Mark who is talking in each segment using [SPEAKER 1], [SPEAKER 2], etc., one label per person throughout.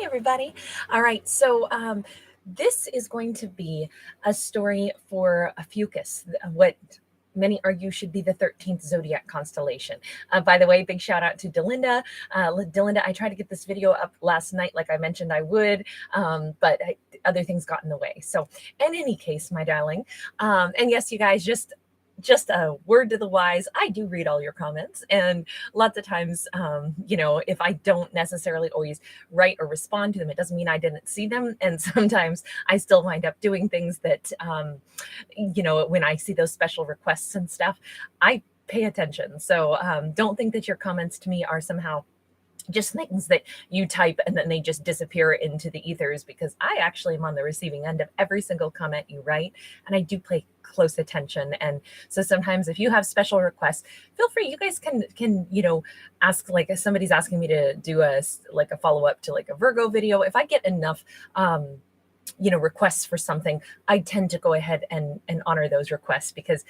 [SPEAKER 1] Hi, everybody. All right, so this is going to be a story for Ophiuchus, what many argue should be the 13th Zodiac constellation. By the way, big shout out to Delinda. Delinda, I tried to get this video up last night like I mentioned I would, but other things got in the way. So in any case, my darling, and yes, you guys, just a word to the wise, I do read all your comments, and lots of times, if I don't necessarily always write or respond to them, it doesn't mean I didn't see them. And sometimes I still wind up doing things that, when I see those special requests and stuff, I pay attention. So don't think that your comments to me are somehow just things that you type and then they just disappear into the ethers, because I actually am on the receiving end of every single comment you write, and I do pay close attention. And so sometimes if you have special requests, feel free. You guys can ask, like if somebody's asking me to do a follow-up to like a Virgo video, if I get enough requests for something, I tend to go ahead and honor those requests, because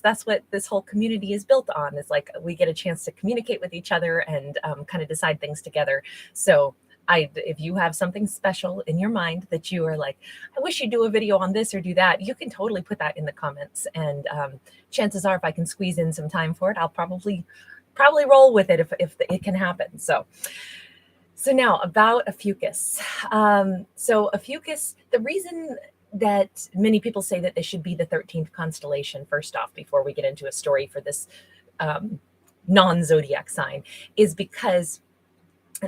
[SPEAKER 1] that's what this whole community is built on, is like we get a chance to communicate with each other and kind of decide things together. So if you have something special in your mind that you are like, I wish you'd do a video on this or do that, you can totally put that in the comments, and chances are if I can squeeze in some time for it, I'll probably roll with it if it can happen. So now about Ophiuchus. So Ophiuchus, the reason that many people say that this should be the 13th constellation, first off, before we get into a story for this non-zodiac sign, is because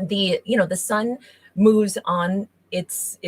[SPEAKER 1] the sun moves on its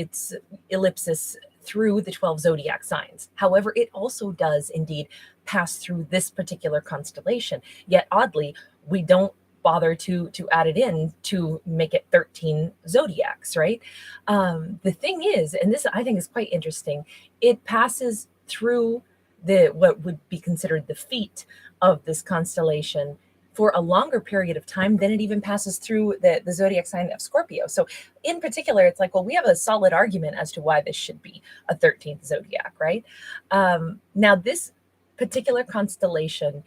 [SPEAKER 1] ellipsis through the 12 zodiac signs. However, it also does indeed pass through this particular constellation. Yet oddly, we don't bother to add it in to make it 13 zodiacs, right? The thing is, and this I think is quite interesting, it passes through what would be considered the feet of this constellation for a longer period of time than it even passes through the zodiac sign of Scorpio. So in particular, it's like, well, we have a solid argument as to why this should be a 13th zodiac, right? Now, this particular constellation,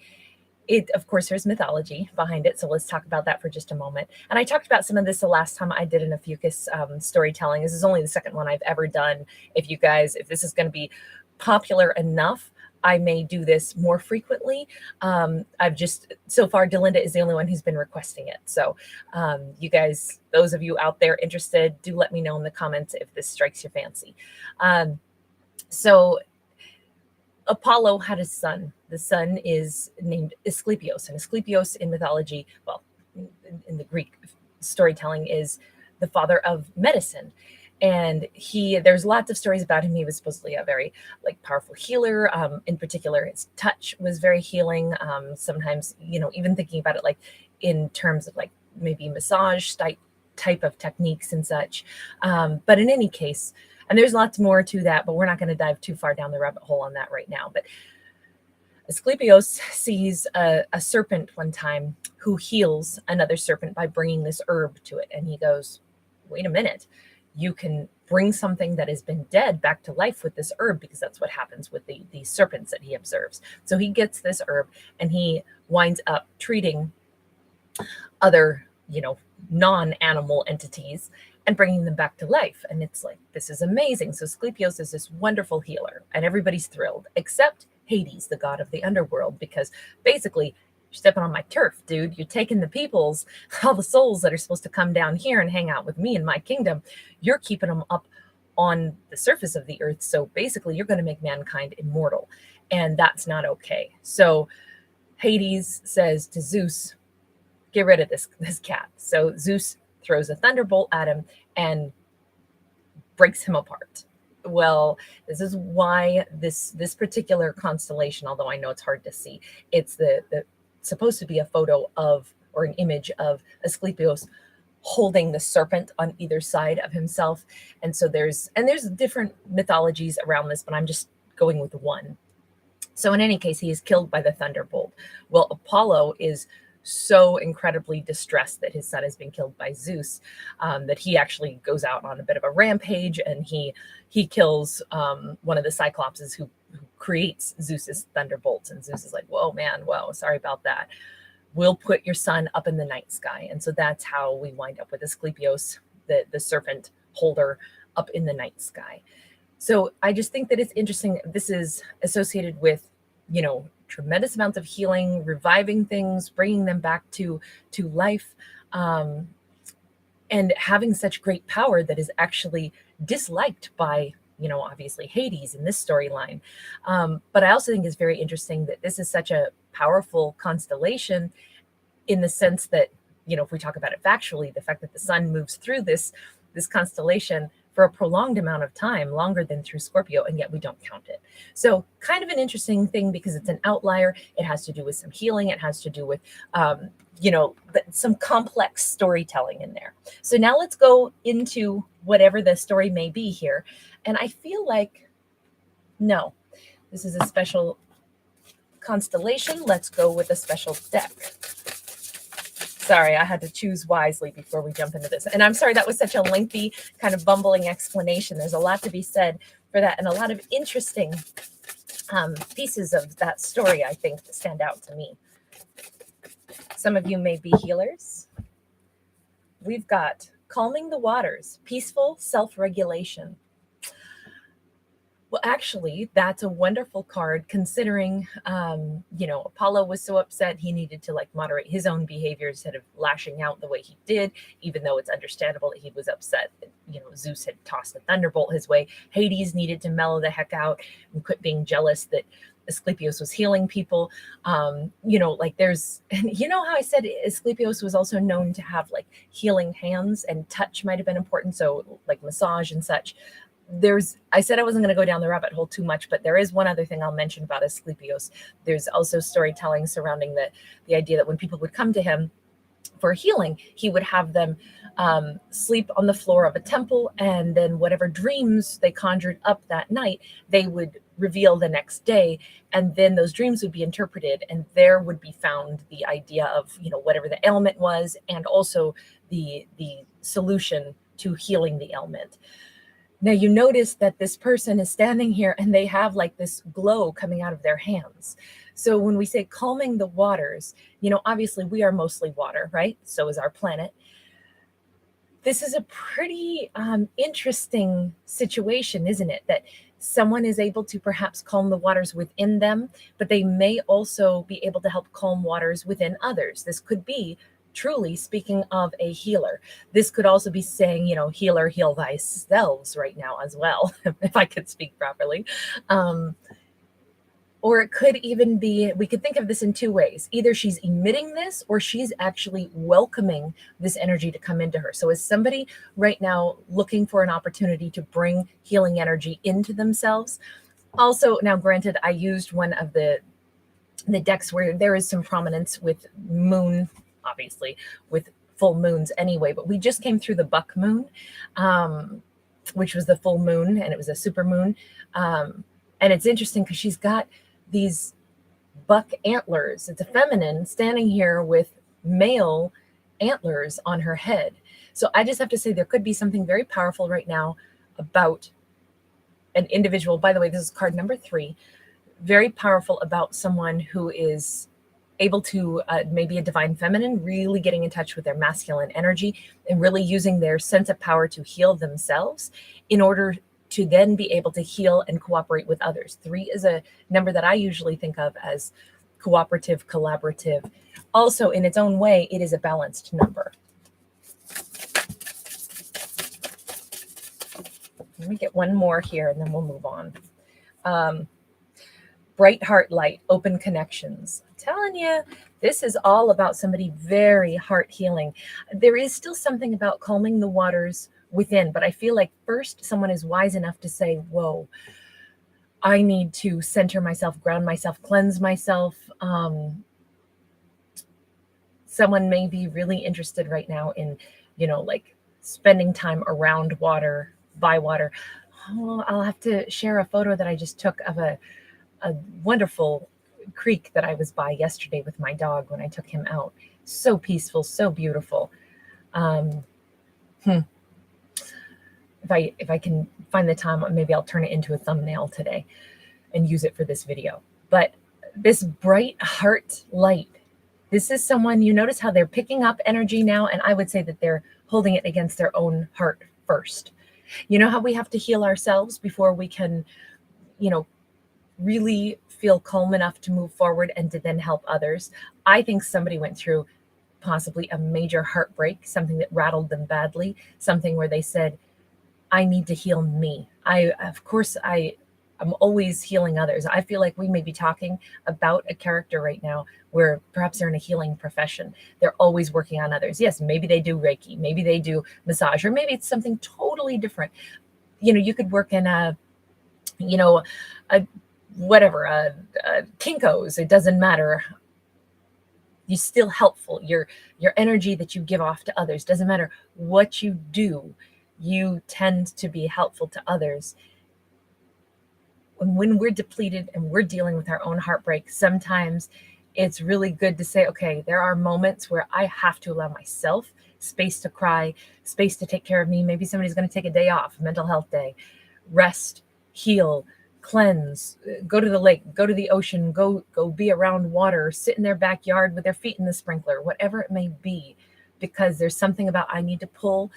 [SPEAKER 1] of course, there's mythology behind it. So let's talk about that for just a moment. And I talked about some of this the last time I did an Ophiuchus storytelling. This is only the second one I've ever done. If this is going to be popular enough, I may do this more frequently. So far, Delinda is the only one who's been requesting it. So you guys, those of you out there interested, do let me know in the comments if this strikes your fancy. So Apollo had a son. The son is named Asclepios, and Asclepios in mythology, well, in the Greek storytelling, is the father of medicine. And there's lots of stories about him. He was supposedly a very powerful healer. In particular, his touch was very healing. Sometimes, even thinking about it in terms of maybe massage type of techniques and such. But in any case, and there's lots more to that, but we're not going to dive too far down the rabbit hole on that right now. But Asclepios sees a serpent one time who heals another serpent by bringing this herb to it. And he goes, wait a minute, you can bring something that has been dead back to life with this herb, because that's what happens with the serpents that he observes. So he gets this herb and he winds up treating other, non-animal entities and bringing them back to life. And it's like, this is amazing. So Asclepios is this wonderful healer and everybody's thrilled, except Hades, the god of the underworld, because basically, you're stepping on my turf, dude. You're taking the peoples, all the souls that are supposed to come down here and hang out with me in my kingdom. You're keeping them up on the surface of the earth. So basically, you're going to make mankind immortal. And that's not okay. So Hades says to Zeus, get rid of this cat. So Zeus throws a thunderbolt at him and breaks him apart. Well, this is why this particular constellation, although I know it's hard to see, it's the supposed to be a photo of, or an image of, Asclepios holding the serpent on either side of himself. And so there's different mythologies around this, but I'm just going with one. So in any case, he is killed by the thunderbolt. Well, Apollo is so incredibly distressed that his son has been killed by Zeus, that he actually goes out on a bit of a rampage, and he kills one of the Cyclopses who creates Zeus's thunderbolts. And Zeus is like, whoa, man, whoa, sorry about that. We'll put your son up in the night sky. And so that's how we wind up with Asclepios the serpent holder up in the night sky. So I just think that it's interesting. This is associated with, tremendous amounts of healing, reviving things, bringing them back to life, and having such great power that is actually disliked by, obviously Hades in this storyline. But I also think it's very interesting that this is such a powerful constellation, in the sense that, if we talk about it factually, the fact that the sun moves through this constellation for a prolonged amount of time, longer than through Scorpio, and yet we don't count it. So kind of an interesting thing, because it's an outlier. It has to do with some healing. It has to do with, some complex storytelling in there. So now let's go into whatever the story may be here. And I feel like, no, this is a special constellation. Let's go with a special deck. Sorry, I had to choose wisely before we jump into this. And I'm sorry, that was such a lengthy, kind of bumbling explanation. There's a lot to be said for that, and a lot of interesting pieces of that story, I think, that stand out to me. Some of you may be healers. We've got calming the waters, peaceful self-regulation. Well, actually, that's a wonderful card, considering, Apollo was so upset he needed to moderate his own behavior instead of lashing out the way he did, even though it's understandable that he was upset that, Zeus had tossed a thunderbolt his way. Hades needed to mellow the heck out and quit being jealous that Asclepius was healing people. There's, and how I said Asclepius was also known to have healing hands, and touch might have been important. So massage and such. I said I wasn't going to go down the rabbit hole too much, but there is one other thing I'll mention about Asclepius. There's also storytelling surrounding the idea that when people would come to him for healing, he would have them sleep on the floor of a temple, and then whatever dreams they conjured up that night, they would reveal the next day, and then those dreams would be interpreted, and there would be found the idea of whatever the ailment was, and also the solution to healing the ailment. Now you notice that this person is standing here and they have this glow coming out of their hands. So when we say calming the waters, obviously we are mostly water, right? So is our planet. This is a pretty interesting situation, isn't it? That someone is able to perhaps calm the waters within them, but they may also be able to help calm waters within others. This could be truly speaking of a healer. This could also be saying, healer, heal thyself right now as well, if I could speak properly. Or it could even be, we could think of this in two ways. Either she's emitting this, or she's actually welcoming this energy to come into her. So is somebody right now looking for an opportunity to bring healing energy into themselves? Also, now granted, I used one of the decks where there is some prominence with moon, obviously with full moons anyway, but we just came through the buck moon, which was the full moon, and it was a super moon. And it's interesting because she's got these buck antlers. It's a feminine standing here with male antlers on her head. So I just have to say there could be something very powerful right now about an individual. By the way, this is card number 3. Very powerful about someone who is able to, maybe a divine feminine, really getting in touch with their masculine energy and really using their sense of power to heal themselves in order to then be able to heal and cooperate with others. 3 is a number that I usually think of as cooperative, collaborative. Also, in its own way, it is a balanced number. Let me get one more here and then we'll move on. Bright heart light, open connections. I'm telling you, this is all about somebody very heart healing. There is still something about calming the waters within, but I feel like first someone is wise enough to say, whoa, I need to center myself, ground myself, cleanse myself. Someone may be really interested right now in, spending time around water, by water. Oh, I'll have to share a photo that I just took of a wonderful creek that I was by yesterday with my dog when I took him out. So peaceful, so beautiful. If I can find the time, maybe I'll turn it into a thumbnail today and use it for this video. But this bright heart light, this is someone, you notice how they're picking up energy now, and I would say that they're holding it against their own heart first. You know how we have to heal ourselves before we can, really feel calm enough to move forward and to then help others? I think somebody went through possibly a major heartbreak, something that rattled them badly, something where they said, I need to heal me. I'm always healing others. I feel like we may be talking about a character right now where perhaps they're in a healing profession. They're always working on others. Yes, maybe they do Reiki, maybe they do massage, or maybe it's something totally different. You could work in a Kinko's. It doesn't matter. You're still helpful. Your energy that you give off to others, doesn't matter what you do, you tend to be helpful to others. When we're depleted and we're dealing with our own heartbreak, sometimes it's really good to say, okay, there are moments where I have to allow myself space to cry, space to take care of me. Maybe somebody's going to take a day off, mental health day, rest, heal, cleanse, go to the lake, go to the ocean, go be around water, sit in their backyard with their feet in the sprinkler, whatever it may be, because there's something about I need to pull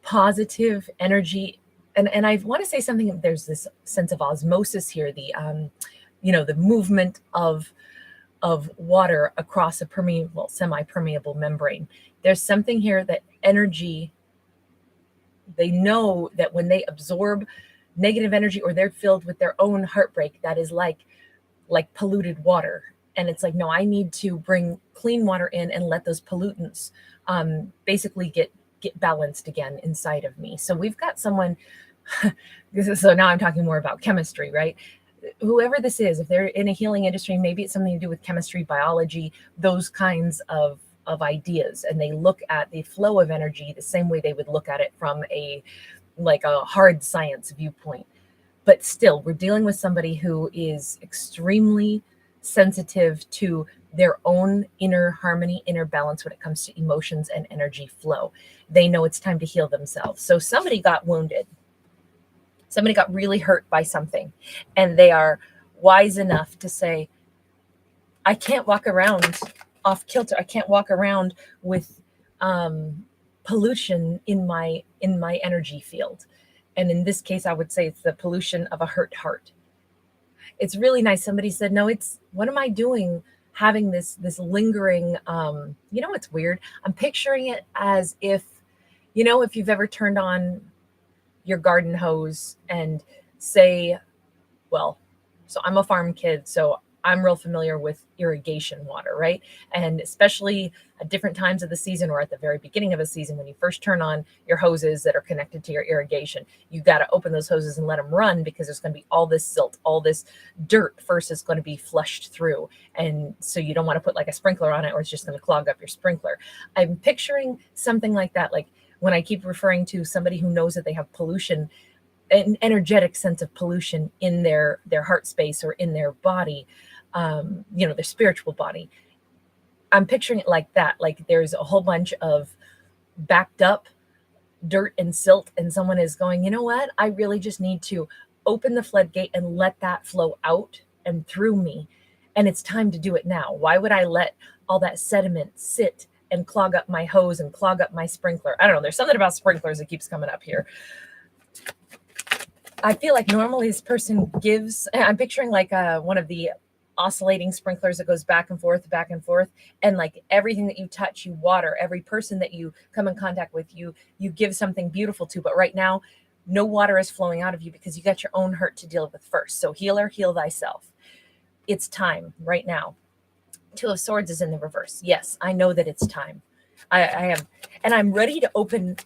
[SPEAKER 1] positive energy. And I want to say something, there's this sense of osmosis here, the movement of water across a semi-permeable membrane. There's something here that energy, they know that when they absorb negative energy or they're filled with their own heartbreak, that is like polluted water. And it's like, no, I need to bring clean water in and let those pollutants basically get balanced again inside of me. So we've got someone, so now I'm talking more about chemistry, right? Whoever this is, if they're in a healing industry, maybe it's something to do with chemistry, biology, those kinds of ideas. And they look at the flow of energy the same way they would look at it from a hard science viewpoint. But still, we're dealing with somebody who is extremely sensitive to their own inner harmony, inner balance when it comes to emotions and energy flow. They know it's time to heal themselves. So somebody got wounded. Somebody got really hurt by something, and they are wise enough to say, I can't walk around off kilter. I can't walk around with pollution in my energy field. And in this case, I would say it's the pollution of a hurt heart. It's really nice. Somebody said, no, what am I doing having this lingering, it's weird. I'm picturing it as if you've ever turned on your garden hose and say, so I'm a farm kid, so I'm real familiar with irrigation water, right? And especially at different times of the season or at the very beginning of a season, when you first turn on your hoses that are connected to your irrigation, you got to open those hoses and let them run, because there's going to be all this silt, all this dirt first is going to be flushed through. And so you don't want to put like a sprinkler on it, or it's just going to clog up your sprinkler. I'm picturing something like that. Like when I keep referring to somebody who knows that they have pollution, an energetic sense of pollution in their heart space or in their body, their spiritual body. I'm picturing it like that. Like there's a whole bunch of backed up dirt and silt, and someone is going, you know what? I really just need to open the floodgate and let that flow out and through me. And it's time to do it now. Why would I let all that sediment sit and clog up my hose and clog up my sprinkler? I don't know. There's something about sprinklers that keeps coming up here. I feel like normally this person gives, I'm picturing like one of the oscillating sprinklers that goes back and forth, and like everything that you touch, you water. Every person that you come in contact with, you give something beautiful to. But right now, no water is flowing out of you because you got your own hurt to deal with first. So healer, heal thyself. It's time right now. Two of Swords is in the reverse. Yes, I know that it's time. I am, and I'm ready to open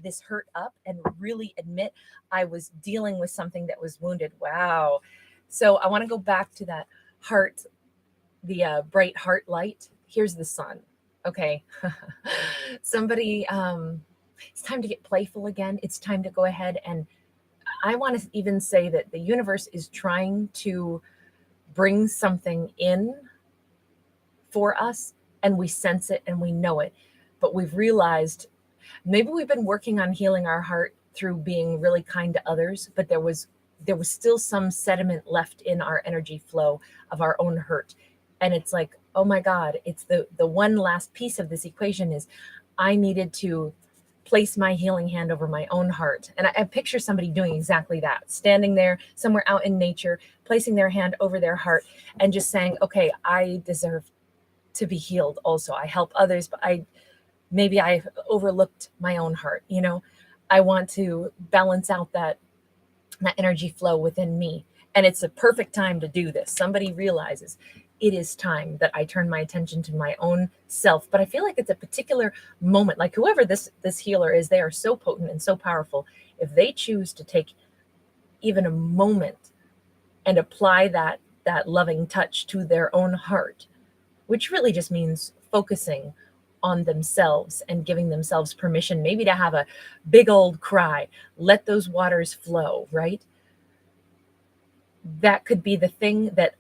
[SPEAKER 1] this hurt up and really admit I was dealing with something that was wounded. Wow. So I want to go back to that heart, the bright heart light. Here's the sun. Okay. Somebody, it's time to get playful again. It's time to go ahead, and I want to even say that the universe is trying to bring something in for us, and we sense it and we know it, but we've realized maybe we've been working on healing our heart through being really kind to others, but there was still some sediment left in our energy flow of our own hurt. And it's like, oh my God, it's the one last piece of this equation is I needed to place my healing hand over my own heart. And I picture somebody doing exactly that, standing there somewhere out in nature, placing their hand over their heart and just saying, okay, I deserve to be healed also. I help others, but maybe I overlooked my own heart. You know, I want to balance out that energy flow within me. And it's a perfect time to do this. Somebody realizes it is time that I turn my attention to my own self. But I feel like it's a particular moment, like whoever this healer is, they are so potent and so powerful. If they choose to take even a moment and apply that loving touch to their own heart, which really just means focusing on themselves and giving themselves permission, maybe to have a big old cry, let those waters flow, right? That could be the thing that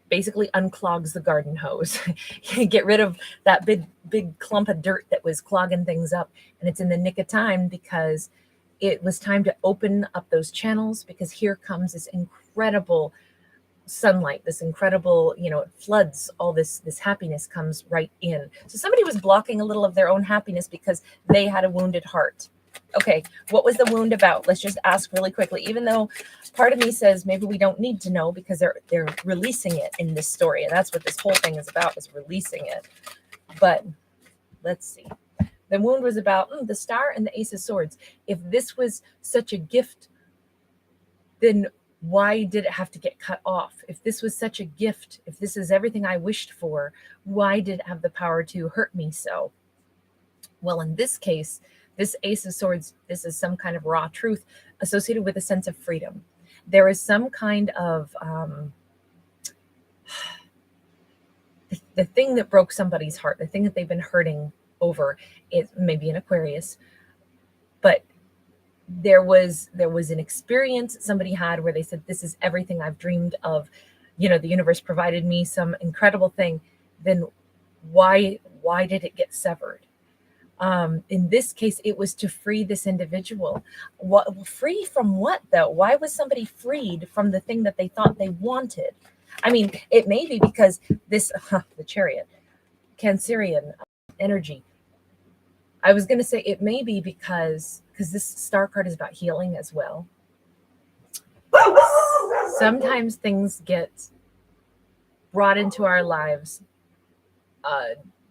[SPEAKER 1] basically unclogs the garden hose. Get rid of that big clump of dirt that was clogging things up. And it's in the nick of time, because it was time to open up those channels, because here comes this incredible sunlight, this incredible, it floods all this happiness comes right in. So somebody was blocking a little of their own happiness because they had a wounded heart. Okay, what was the wound about? Let's just ask really quickly, even though part of me says maybe we don't need to know, because they're releasing it in this story, and that's what this whole thing is about, is releasing it. But let's see. The wound was about the Star and the Ace of Swords. If this was such a gift, then why did it have to get cut off? If this was such a gift, if this is everything I wished for, why did it have the power to hurt me so? Well, in this case, this Ace of Swords, this is some kind of raw truth associated with a sense of freedom. There is some kind of the thing that broke somebody's heart, the thing that they've been hurting over, it maybe an Aquarius, but there was an experience somebody had where they said, this is everything I've dreamed of. The universe provided me some incredible thing. Then why did it get severed? In this case, it was to free this individual. Free from what, though? Why was somebody freed from the thing that they thought they wanted? I mean, it may be because this, the Chariot, Cancerian energy. I was going to say it may be because this Star card is about healing as well. Sometimes things get brought into our lives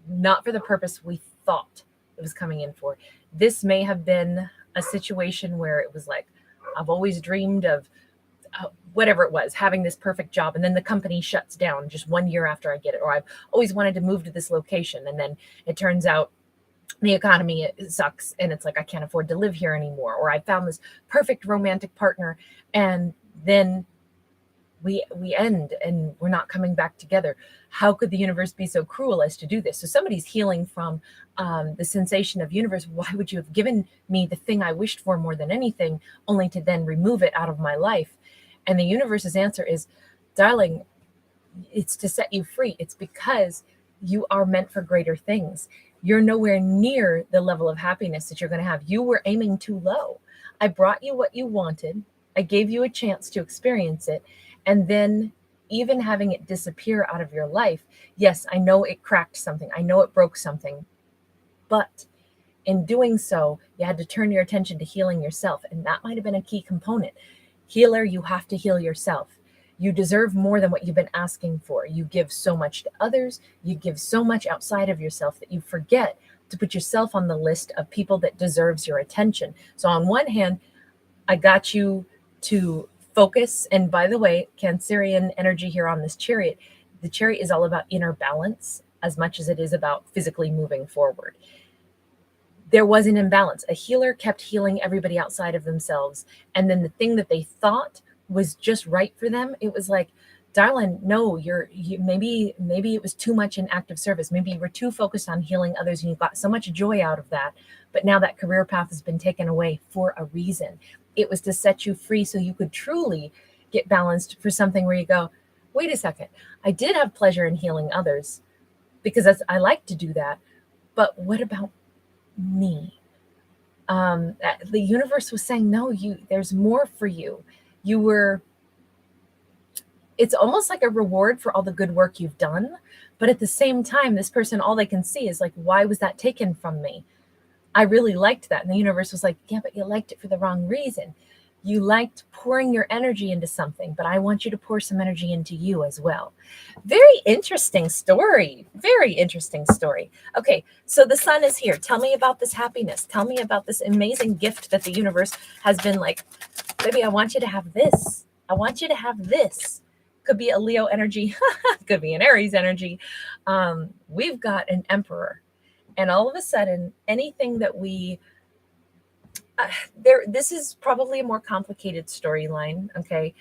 [SPEAKER 1] not for the purpose we thought it was coming in for. This may have been a situation where it was like, I've always dreamed of whatever it was, having this perfect job, and then the company shuts down just 1 year after I get it. Or I've always wanted to move to this location, and then it turns out the economy, it sucks, and it's like I can't afford to live here anymore. Or I found this perfect romantic partner, and then we end and we're not coming back together. How could the universe be so cruel as to do this? So somebody's healing from the sensation of, universe, why would you have given me the thing I wished for more than anything, only to then remove it out of my life? And the universe's answer is, darling, it's to set you free. It's because you are meant for greater things. You're nowhere near the level of happiness that you're going to have. You were aiming too low. I brought you what you wanted. I gave you a chance to experience it. And then even having it disappear out of your life, yes, I know it cracked something. I know it broke something. But in doing so, you had to turn your attention to healing yourself. And that might have been a key component. Healer, you have to heal yourself. You deserve more than what you've been asking for. You give so much to others. You give so much outside of yourself that you forget to put yourself on the list of people that deserves your attention. So on one hand, I got you to focus. And by the way, Cancerian energy here on this Chariot, the Chariot is all about inner balance as much as it is about physically moving forward. There was an imbalance. A healer kept healing everybody outside of themselves. And then the thing that they thought was just right for them, it was like, darling, no, maybe it was too much in active service. Maybe you were too focused on healing others and you got so much joy out of that. But now that career path has been taken away for a reason. It was to set you free so you could truly get balanced for something where you go, wait a second, I did have pleasure in healing others because I like to do that. But what about me? The universe was saying, no, there's more for you. It's almost like a reward for all the good work you've done. But at the same time, this person, all they can see is like, why was that taken from me? I really liked that. And the universe was like, yeah, but you liked it for the wrong reason. You liked pouring your energy into something, but I want you to pour some energy into you as well. Very interesting story. Very interesting story. Okay, so the sun is here. Tell me about this happiness. Tell me about this amazing gift that the universe has been like, baby, I want you to have this. I want you to have this. Could be a Leo energy. Could be an Aries energy. We've got an emperor. And all of a sudden, anything that we this is probably a more complicated storyline, okay?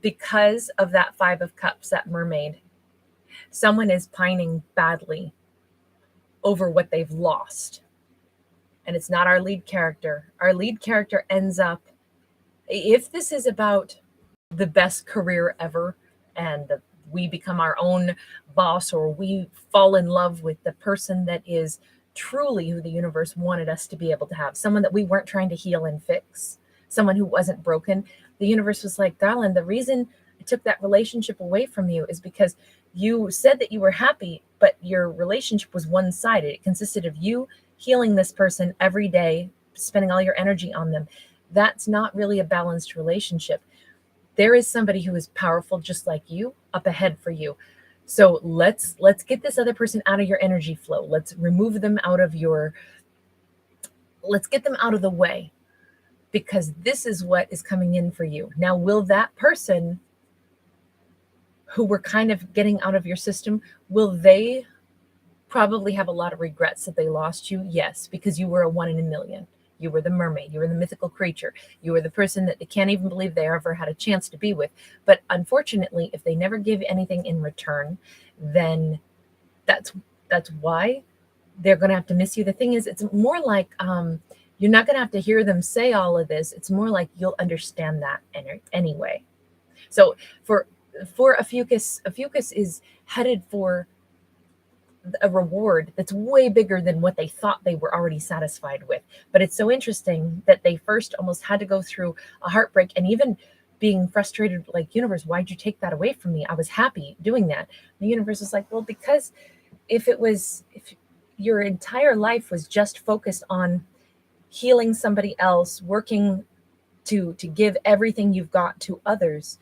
[SPEAKER 1] Because of that Five of Cups, that mermaid, someone is pining badly over what they've lost. And it's not our lead character. Our lead character ends up, if this is about the best career ever and we become our own boss, or we fall in love with the person that is truly who the universe wanted us to be able to have, someone that we weren't trying to heal and fix, someone who wasn't broken. The universe was like, darling, the reason I took that relationship away from you is because you said that you were happy, but your relationship was one-sided. It consisted of you healing this person every day, spending all your energy on them. That's not really a balanced relationship. There is somebody who is powerful just like you up ahead for you. So let's get this other person out of your energy flow. Let's remove them out of let's get them out of the way, because this is what is coming in for you. Now, will that person who we're kind of getting out of your system, will they probably have a lot of regrets that they lost you? Yes, because you were a 1 in a million. You were the mermaid. You were the mythical creature. You were the person that they can't even believe they ever had a chance to be with. But unfortunately, if they never give anything in return, then that's why they're going to have to miss you. The thing is, it's more like you're not going to have to hear them say all of this. It's more like you'll understand that anyway. So for Ophiuchus is headed for a reward that's way bigger than what they thought they were already satisfied with. But it's so interesting that they first almost had to go through a heartbreak, and even being frustrated, like, universe, why'd you take that away from me? I was happy doing that. The universe is like, well, because if your entire life was just focused on healing somebody else, working to give everything you've got to others,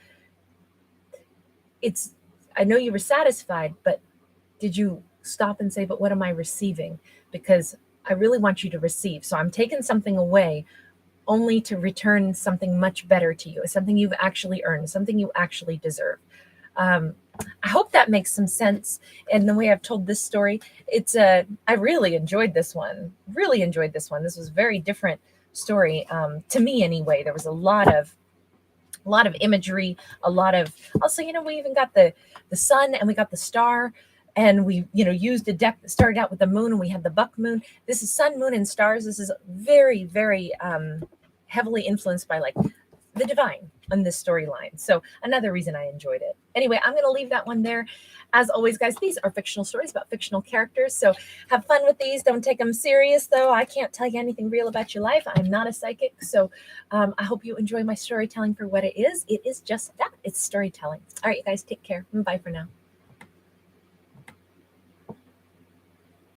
[SPEAKER 1] I know you were satisfied, but did you stop and say, but what am I receiving? Because I really want you to receive. So I'm taking something away only to return something much better to you, something you've actually earned, something you actually deserve. I hope that makes some sense. And the way I've told this story, I really enjoyed this one. Really enjoyed this one. This was a very different story to me anyway. There was a lot of imagery, a lot of, also, we even got the sun and we got the star. And we, used a deck that started out with the moon, and we had the buck moon. This is sun, moon, and stars. This is very, very heavily influenced by like the divine on this storyline. So another reason I enjoyed it. Anyway, I'm going to leave that one there. As always, guys, these are fictional stories about fictional characters. So have fun with these. Don't take them serious, though. I can't tell you anything real about your life. I'm not a psychic. So I hope you enjoy my storytelling for what it is. It is just that. It's storytelling. All right, you guys, take care. Bye for now.